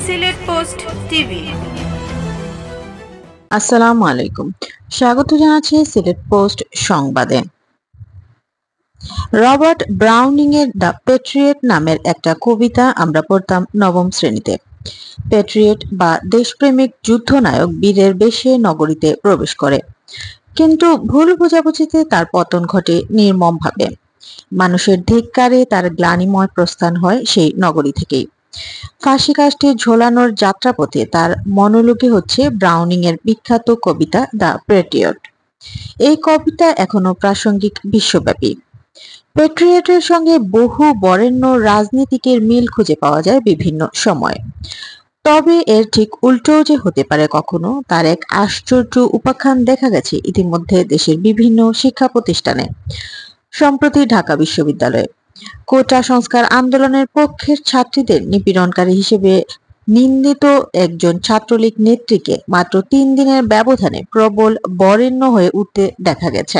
Sylhet post TV. আসসালামু আলাইকুম, স্বাগত জানাচ্ছি সিলেট পোস্ট সংবাদে। রবার্ট ব্রাউনিং এর দ্য প্যাট্রিয়ট নামের একটা কবিতা আমরা পড়তাম নবম শ্রেণীতে। প্যাট্রিয়ট বা দেশপ্রেমিক যুদ্ধনায়ক বীরের বেশে নগরীতে প্রবেশ করে, কিন্তু ভুল বোঝাবুঝিতে তার পতন ঘটে নির্মমভাবে। মানুষের ধিক্কারে তার গ্লানিময় প্রস্থান হয় সেই নগরী থেকেই। ফাঁসি কাষ্ঠে ঝোলানোর যাত্রাপথে তার মনোলোগে হচ্ছে ব্রাউনিং এর বিখ্যাত কবিতা দ্য প্যাট্রিয়ট। এই কবিতা এখনো প্রাসঙ্গিক বিশ্বব্যাপী। প্যাট্রিয়টের সঙ্গে বহু বরেণ্য রাজনীতিকের মিল খুঁজে পাওয়া যায় বিভিন্ন সময়। তবে এর ঠিক উল্টোও যে হতে পারে কখনো, তার এক আশ্চর্য উপাখ্যান দেখা গেছে ইতিমধ্যে দেশের বিভিন্ন শিক্ষা প্রতিষ্ঠানে। সম্প্রতি ঢাকা বিশ্ববিদ্যালয়ে কোটা সংস্কার আন্দোলনের পক্ষের ছাত্রীদের নিপীড়নকারী হিসেবে নিন্দিত একজন ছাত্রলীগ নেত্রীকে মাত্র 3 দিনের ব্যবধানে প্রবল বরেণ্য হয়ে উঠতে দেখা গেছে।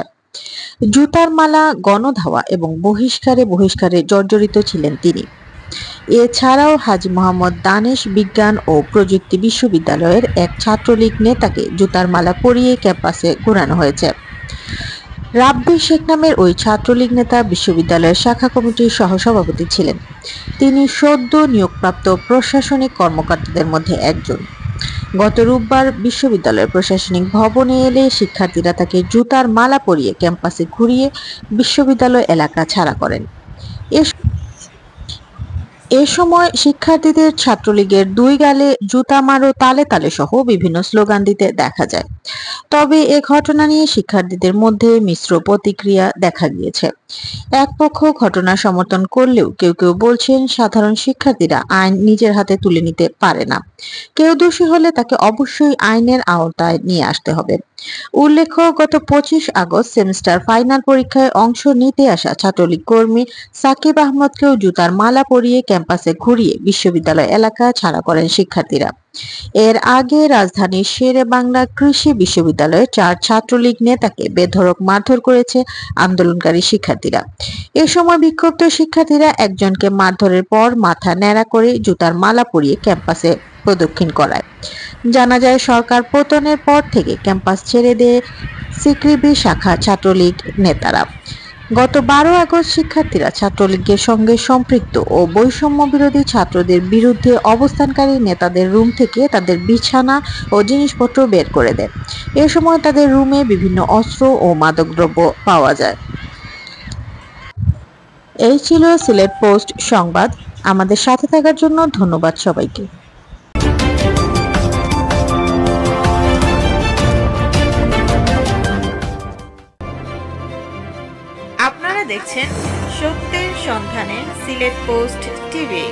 জুতার মালা, গণধাওয়া এবং বহিষ্কারে জর্জরিত ছিলেন তিনি। এছাড়াও হাজী মোহাম্মদ দানেশ বিজ্ঞান ও প্রযুক্তি বিশ্ববিদ্যালয়ের এক ছাত্রলীগ নেতাকে জুতার মালা পরিয়ে ক্যাম্পাসে ঘোরানো হয়েছে। রাব্বি শেখ নামের ওই ছাত্রলীগ নেতা বিশ্ববিদ্যালয়ের শাখা কমিটির সহসভাপতি ছিলেন। তিনি সদ্য নিয়োগপ্রাপ্ত প্রশাসনিক কর্মকর্তাদের মধ্যে একজন। গত রোববার বিশ্ববিদ্যালয়ের প্রশাসনিক ভবনে এলে শিক্ষার্থীরা তাকে জুতার মালা পরিয়ে ক্যাম্পাসে ঘুরিয়ে বিশ্ববিদ্যালয় এলাকা ছাড়া করেন। এ সময় শিক্ষার্থীদের ছাত্রলীগের 2 গালে জুতা মারো তালে তালে সহ বিভিন্ন স্লোগান দিতে দেখা যায়। তবে এ ঘটনা নিয়ে শিক্ষার্থীদের মধ্যে মিশ্র প্রতিক্রিয়া দেখা গিয়েছে। এক পক্ষ ঘটনা সমর্থন করলেও কেউ কেউ বলছেন সাধারণ শিক্ষার্থীরা আইন নিজের হাতে তুলে নিতে পারে না, কেউ দোষী হলে তাকে অবশ্যই আইনের আওতায় নিয়ে আসতে হবে। উল্লেখ্য, গত 25 আগস্ট সেমিস্টার ফাইনাল পরীক্ষায় অংশ নিতে আসা ছাত্রলীগ কর্মী সাকিব আহমদকেও জুতার মালা পরিয়ে ক্যাম্পাসে ঘুরিয়ে বিশ্ববিদ্যালয় এলাকা ছাড়া করেন শিক্ষার্থীরা। এর আগে রাজধানীর শেরে বাংলা কৃষি বিশ্ববিদ্যালয়ে 4 ছাত্রলীগ নেতাকে বেধড়ক মারধর করেছে আন্দোলনকারী শিক্ষার্থীরা। এ সময় বিক্ষুব্ধ শিক্ষার্থীরা একজনকে মারধরের পর মাথা ন্যাড়া করে জুতার মালা পরিয়ে ক্যাম্পাসে প্রদক্ষিণ করায়। জানা যায়, সরকার পতনের পর থেকে ক্যাম্পাস ছেড়ে দেয় সিকৃবি শাখা ছাত্রলীগ নেতারা। গত 12 আগস্ট শিক্ষার্থীরা ছাত্রলীগের সঙ্গে সম্পৃক্ত ও বৈষম্য বিরোধী ছাত্রদের বিরুদ্ধে অবস্থানকারী নেতাদের রুম থেকে তাদের বিছানা ও জিনিসপত্র বের করে দেয়। এ সময় তাদের রুমে বিভিন্ন অস্ত্র ও মাদকদ্রব্য পাওয়া যায়। এই ছিল সিলেট পোস্ট সংবাদ। আমাদের সাথে থাকার জন্য ধন্যবাদ সবাইকে। আপনারা দেখছেন সত্যের সন্ধানে সিলেট পোস্ট টিভি।